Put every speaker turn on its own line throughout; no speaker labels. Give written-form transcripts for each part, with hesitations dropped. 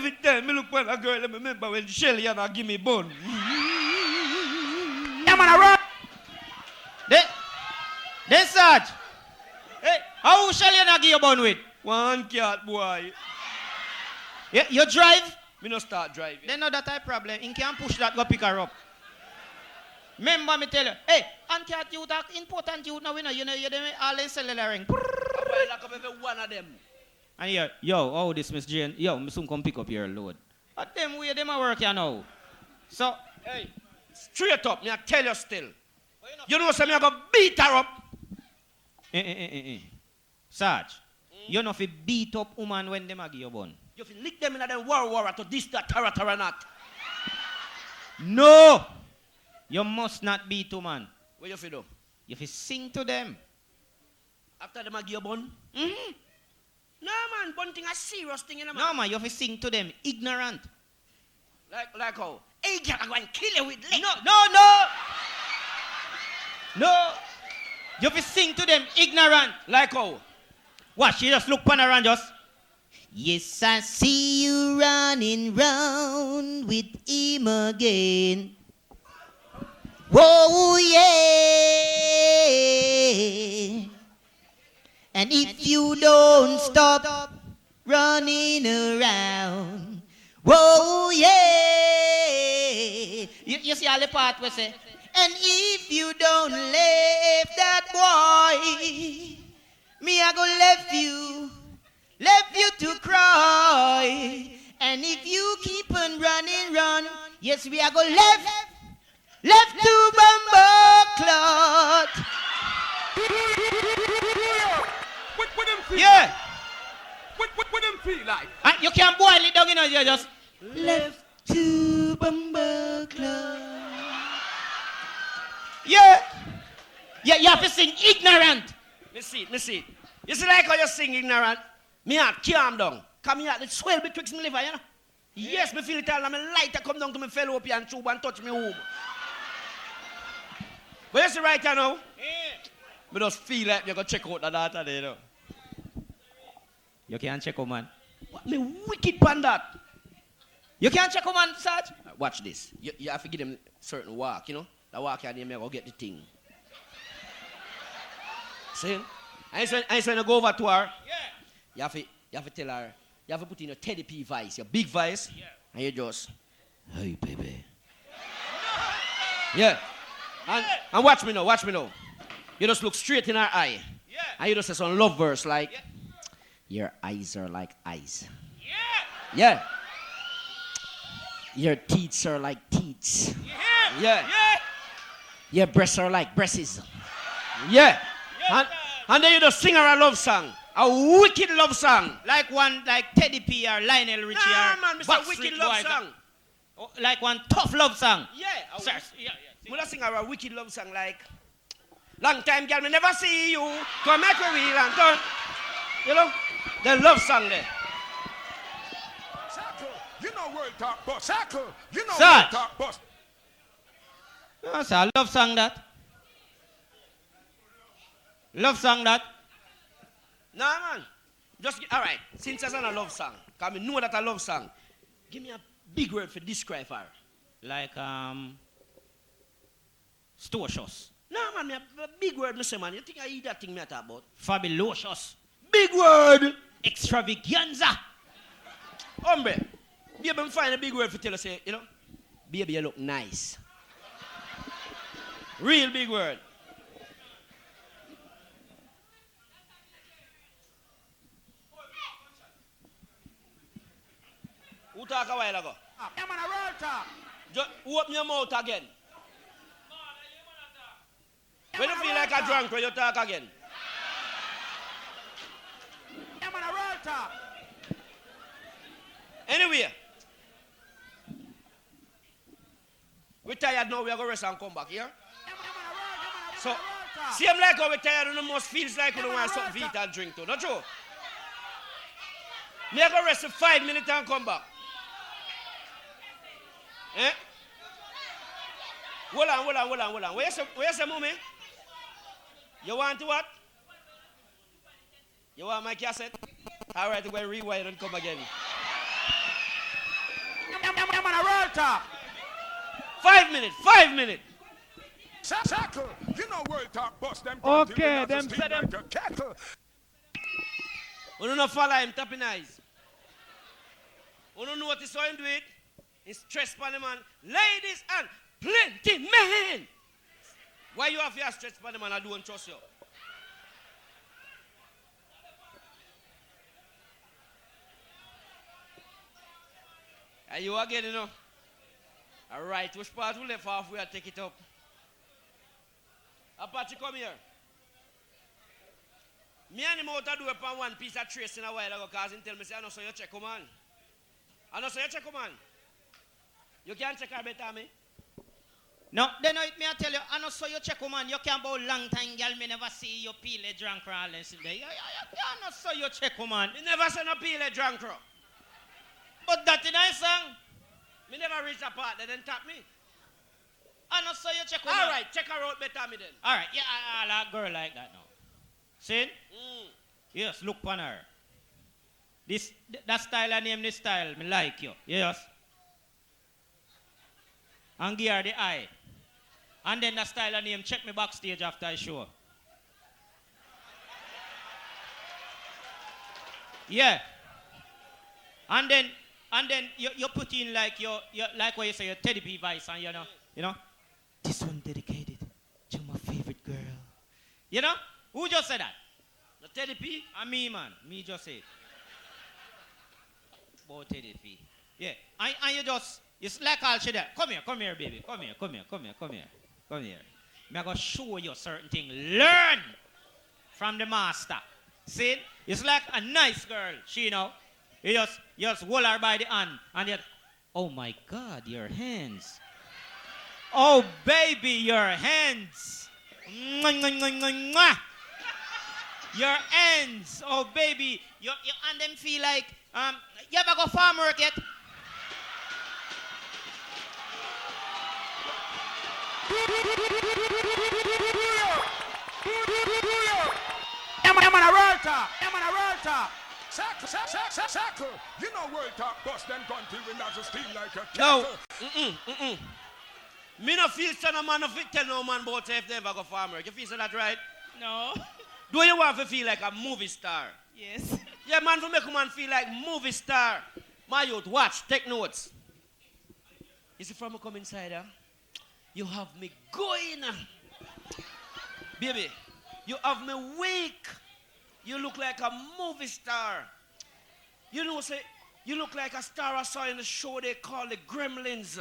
every time I look at a girl, I remember when Shelly and I give me bun.
Yeah, man, I run. Then, Sarge. Hey, how shall you not give your bun with?
One cat, boy.
You drive?
Me no start driving.
Then no that type problem. In can push that, go pick her up. Remember me tell you, hey, and cat you that important you now, you know, you're all in cellular ring.
I like every one of them.
And here, yo, how this Miss Jane? Yo, me soon come pick up your load. But them way them a work here now. So,
hey, straight up, me I tell you still. You know something, I go beat her up.
Sarge, you know if you beat up woman when them a give you bun.
You fi lick them in a them war to this, that, tara not.
No! You must not beat woman.
What you fi do?
You fi sing to them.
After them a give you bun?
Mm-hmm.
No man, bun thing a serious thing in a man.
No man, you fi sing to them, ignorant.
Like how? Hey girl, I'm going to kill you with lick.
No! You fi sing to them, ignorant.
Like how?
What, she just look pan around just? Yes, I see you running round with him again. Whoa, yeah. And if you don't stop running around, whoa, yeah. You see all the part we say? And if you don't leave that boy, me I go left you to cry. And if you keep on run, yes, we are go left to bumbo clot.
What them feel?
Yeah.
What them feel like?
And you can't boil it down, you know, you just left to bumbo clot. Yeah. Yeah, you have to sing ignorant.
Me see it. You see like how you sing ignorant? Me heart calm down. Come here, it swell betwixt me liver, you know? Yes, me feel it all, and my lighter come down to me fellow up here and tube and touch me home. But you see right here now? Yeah. Me just feel like you go check out the data there, you know?
You can't check out, man.
What me wicked pan that?
You can't check out, man, Sarge.
Watch this. You have to give them certain walk, you know? The walk here, they may go get the thing. See? I say when you go over to her, yeah. You have to tell her, you have to put in your Teddy P voice, your big voice, yeah. And you just, hey baby. Yeah. And watch me now. You just look straight in her eye. Yeah. And you just say some love verse like, yeah. Your eyes are like eyes. Yeah. Yeah. Your teeth are like teeth. Yeah. Your breasts are like breasts. Yeah. And then you just sing her a love song. A wicked love song.
Like Teddy P or Lionel Richie or
man, Mr. Wicked love song.
Like one tough love song.
Yeah. I'm going to sing her a wicked love song like, long time girl, me never see you. Come make a wheel and turn. You know? The love song there.
Circle, you know word talk bus. Circle, you know
Sarge.
word talk bus.
No, sir, love song that. Love song that.
Nah, man. Just, all right. Since it's not a love song, because I know that a love song, give me a big word for describe her.
Like, stocious.
No, man, a big word, Mr. Man. You think I eat that thing me I talk about?
Fabulous.
Big word.
Extravaganza.
Hombre, baby, find a big word for tell us, say, you know, baby, you look nice. Real big word. Who talk a while ago?
I'm on a roll talk.
Just open your mouth again. When you feel like a drunk, when you talk again.
I'm on a roll talk.
Anyway, we're tired now, we are going to rest and come back here. So, same like how we're tired, and almost feels like we don't want something to eat and drink too, not true? Me are going to rest for 5 minutes and come back. Eh? Hold on. Where you say, mommy? You want to what? You want my cassette? All right, we're going to rewind and come again.
talk.
5 minutes, 5 minutes.
Shackle, you know world talk bust them.
Okay, them say them.
like a kettle.
We don't know follow him tapping eyes. We don't know what he's trying to do it. He's stressed by the man. Ladies and plenty men. Why you have your stress by the man? I don't trust you. Are you again, you know? All right, which part we left off? We'll take it up. Apache, come here. Me and him out to do upon one piece of trace in a while ago because he tell me, say, I know so you check, come on. I know so you check, come on. You can't check her better, me?
No, then me I tell you, I know so you check, man. You can't about long time, girl. Me never see you peel a drunk or all this. You know so you check, man.
Me never say no peel a drunk, bro.
But that in a song.
Me never reach a part, they didn't tap me.
I know so you check, man.
All right, check her out better, me then.
All right, yeah, I like girl like that now. See?
Mm.
Yes, look on her. That style I name this style, me like you. Yes. And give her the eye. And then that style I name, check me backstage after I show. Yeah. And then you put in like your like what you say, your Teddy P voice, and you know, this one dedicated to my favorite girl. You know? Who just said that?
The Teddy P?
And me, man. Me just say it. About Teddy P. Yeah. And you just, it's like all shit there. Come here, baby. Come here. Me gonna show you certain things. Learn from the master. See? It's like a nice girl, she know. You just hold her by the hand and yet, oh my God, your hands. Oh baby, your hands. Mwah, mwah, mwah, mwah, mwah. Your hands, oh baby, you and them feel like, you ever go farm work yet?
I'm on a roll talk. Shackle, you know world talk bust them gun till we not just steam like a kettle.
No. Me no feel so no man no fit tell no man about if they ever go farm work. You feel so that right?
No.
Do you want to feel like a movie star?
Yes.
Yeah, man, to make a man feel like movie star. My youth, watch, take notes. You see, from me come inside, huh? You have me going. Baby, you have me weak. You look like a movie star. You know, say, you look like a star I saw in the show they call the Gremlins.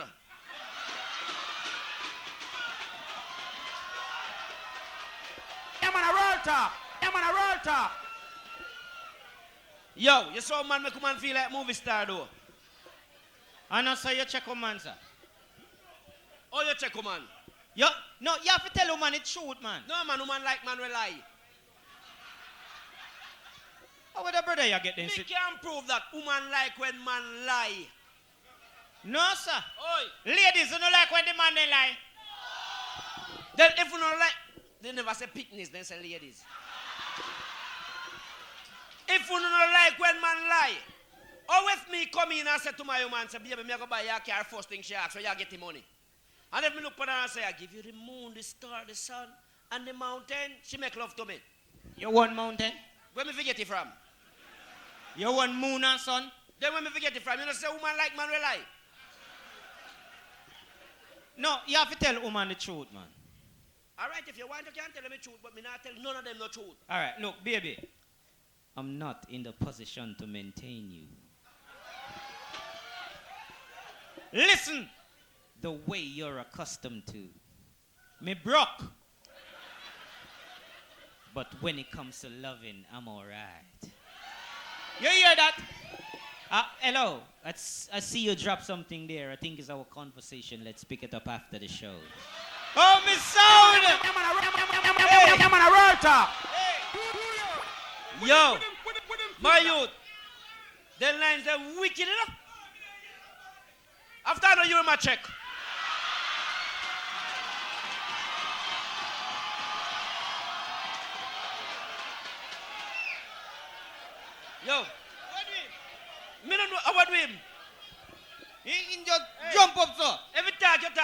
I'm on a roll talk.
Yo, you saw man make a man feel like movie star though.
And also you check a man, sir.
Oh, you check a man.
No, you have to tell a man it's truth, man.
No, man, woman like man will lie.
How would the brother you get this?
Me can't prove that woman like when man lie.
No, sir.
Oi.
Ladies, you don't like when the man they lie.
Then if you don't like, they never say picnics, they say ladies. If you don't like when man lie, or if me come in and say to my woman, say, baby, me go buy your car first thing she asks, so you get the money. And if me look at her and say, I give you the moon, the star, the sun, and the mountain, she make love to me.
You want mountain?
Where me forget it from?
You want moon and sun?
Then when me forget it from, you know say woman like man will lie.
No, you have to tell woman the truth, man.
All right, if you want, you can tell me the truth, but me not tell none of them the truth.
All right, look, baby. I'm not in the position to maintain you. Listen, the way you're accustomed to. Me broke. But when it comes to loving, I'm all right. You hear that? Hello, I see you drop something there. I think it's our conversation. Let's pick it up after the show. Oh, Miss Sound!
I'm on a roll talk.
Yo, my youth, the lines are wicked enough. After I know you're my check. Yo, me don't know what with him.
He just jump up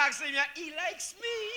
ask him, he likes me.